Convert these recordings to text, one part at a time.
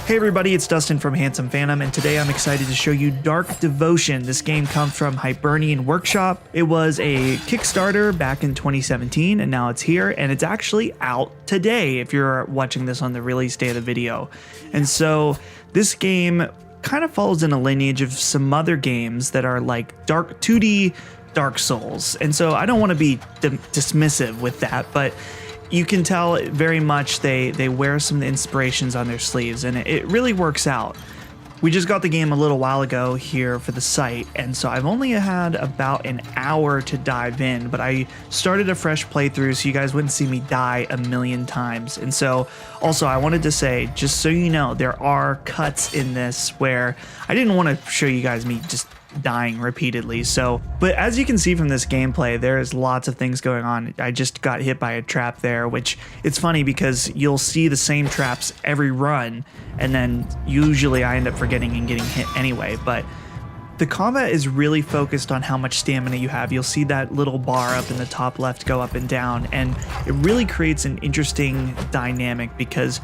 Hey everybody, it's Dustin from Handsome Phantom, and today I'm excited to show you Dark Devotion. This game comes from Hibernian Workshop. It was a Kickstarter back in 2017, and now it's here, and it's actually out today if you're watching this on the release day of the video. And so this game kind of follows in a lineage of some other games that are like 2D Dark Souls. And so I don't want to be dismissive with that, but you can tell very much they wear some inspirations on their sleeves, and it really works out. We just got the game a little while ago here for the site, and so I've only had about an hour to dive in, but I started a fresh playthrough so you guys wouldn't see me die a million times. And so also I wanted to say, just so you know, there are cuts in this where I didn't want to show you guys me just dying repeatedly. But as you can see from this gameplay, there's lots of things going on. I just got hit by a trap there, which it's funny because you'll see the same traps every run, and then usually I end up forgetting and getting hit anyway. But the combat is really focused on how much stamina you have. You'll see that little bar up in the top left go up and down, and it really creates an interesting dynamic because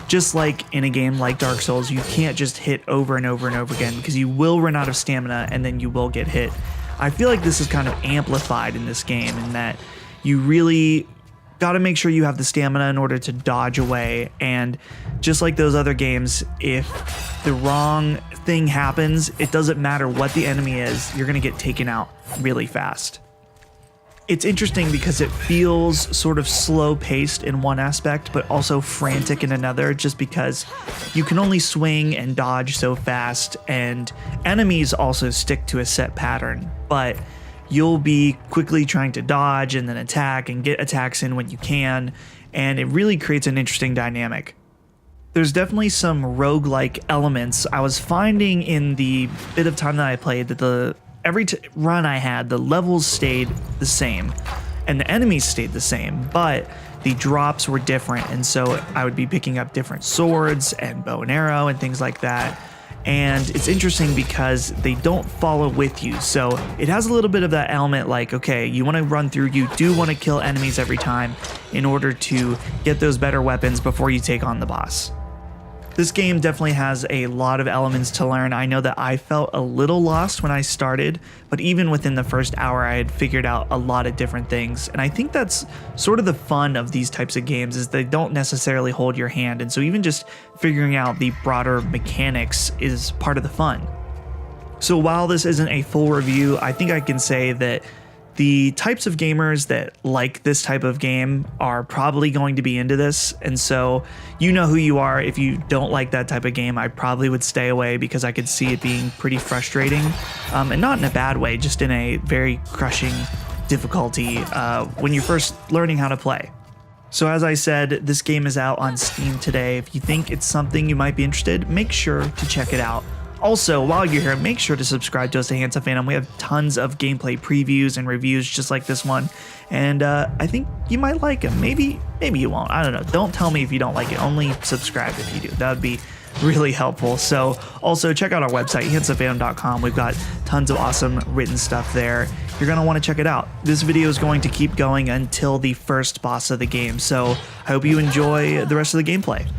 just like in a game like Dark Souls, you can't just hit over and over and over again because you will run out of stamina and then you will get hit. I feel like this is kind of amplified in this game in that you really got to make sure you have the stamina in order to dodge away. And just like those other games, if the wrong thing happens, it doesn't matter what the enemy is, you're going to get taken out really fast. It's interesting because it feels sort of slow paced in one aspect, but also frantic in another, just because you can only swing and dodge so fast, and enemies also stick to a set pattern, but you'll be quickly trying to dodge and then attack and get attacks in when you can, and it really creates an interesting dynamic. There's definitely some roguelike elements. I was finding in the bit of time that I played that every run I had, the levels stayed the same and the enemies stayed the same, but the drops were different. And so I would be picking up different swords and bow and arrow and things like that. And it's interesting because they don't follow with you. So it has a little bit of that element like, okay, you want to run through, you do want to kill enemies every time in order to get those better weapons before you take on the boss. This game definitely has a lot of elements to learn. I know that I felt a little lost when I started, but even within the first hour, I had figured out a lot of different things. And I think that's sort of the fun of these types of games, is they don't necessarily hold your hand. And so even just figuring out the broader mechanics is part of the fun. So while this isn't a full review, I think I can say that the types of gamers that like this type of game are probably going to be into this, and so you know who you are. If you don't like that type of game, I probably would stay away because I could see it being pretty frustrating, and not in a bad way, just in a very crushing difficulty when you're first learning how to play. So as I said, this game is out on Steam today. If you think it's something you might be interested, make sure to check it out. Also, while you're here, make sure to subscribe to us at Handsome Phantom. We have tons of gameplay previews and reviews just like this one, and I think you might like them. Maybe you won't. I don't know. Don't tell me if you don't like it. Only subscribe if you do. That would be really helpful. So also check out our website, handsomephantom.com. We've got tons of awesome written stuff there. You're going to want to check it out. This video is going to keep going until the first boss of the game, so I hope you enjoy the rest of the gameplay.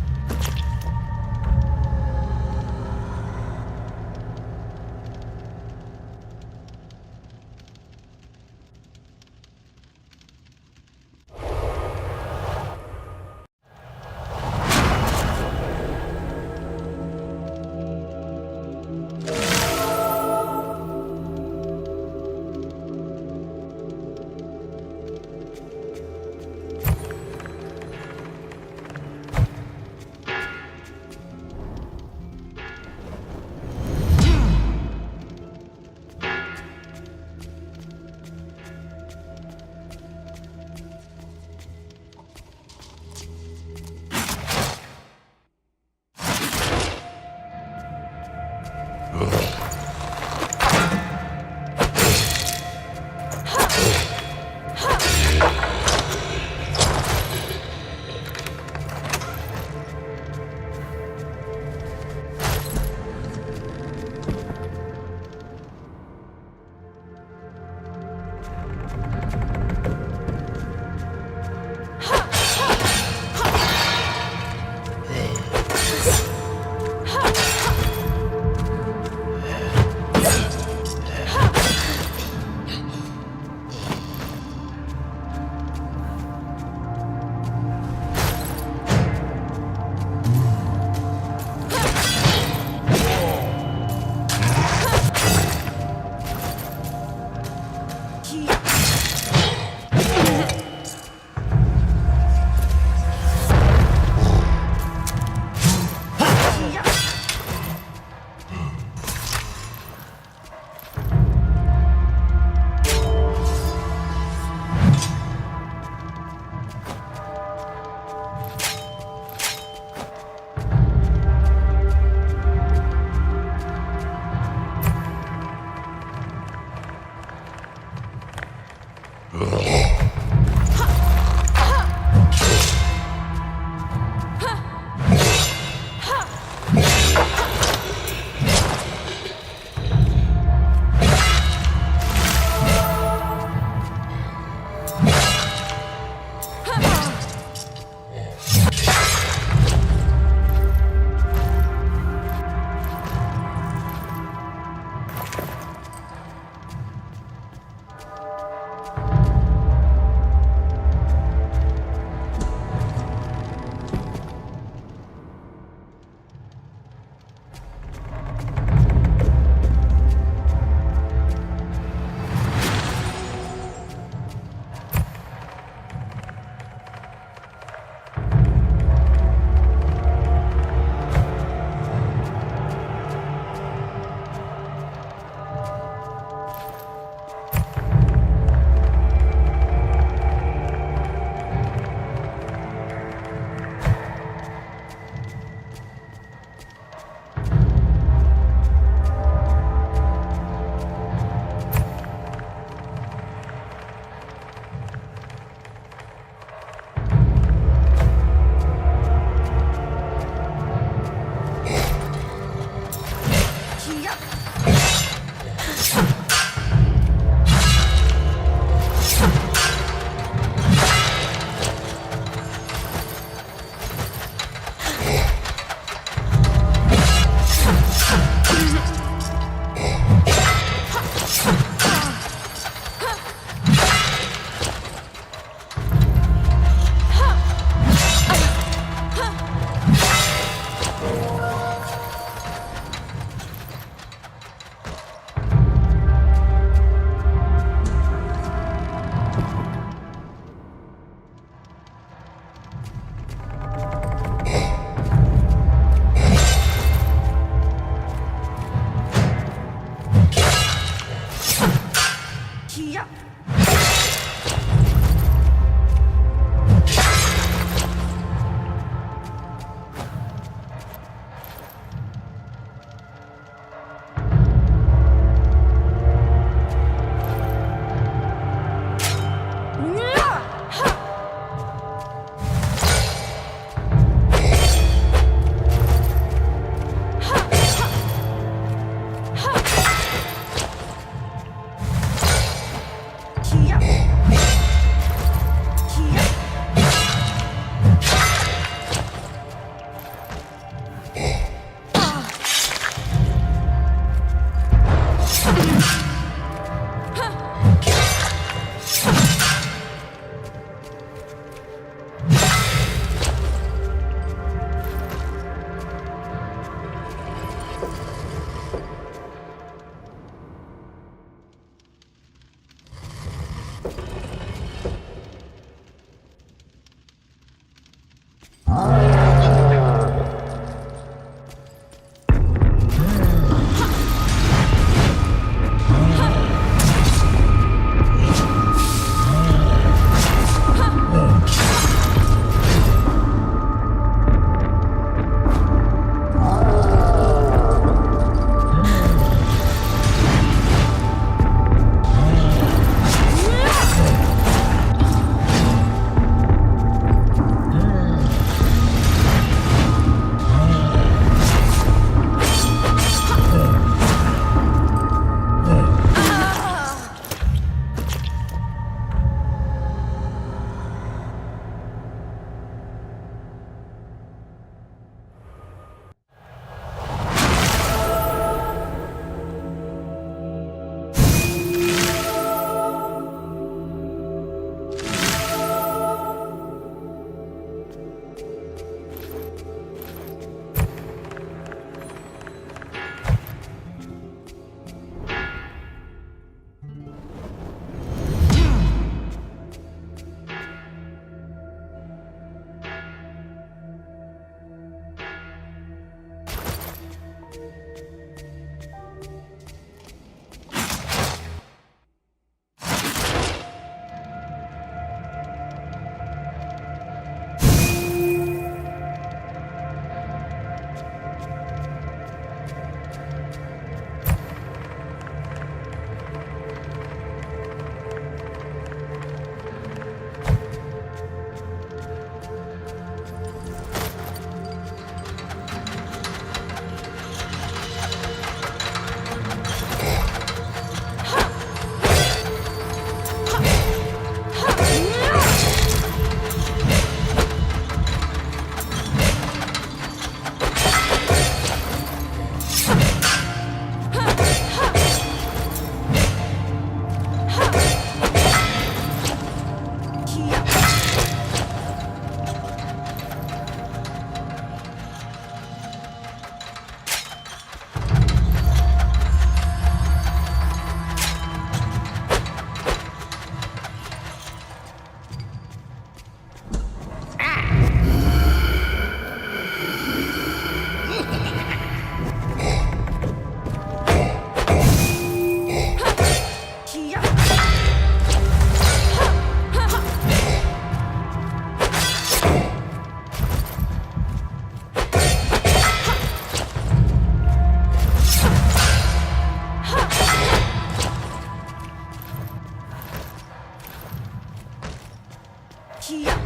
Kia.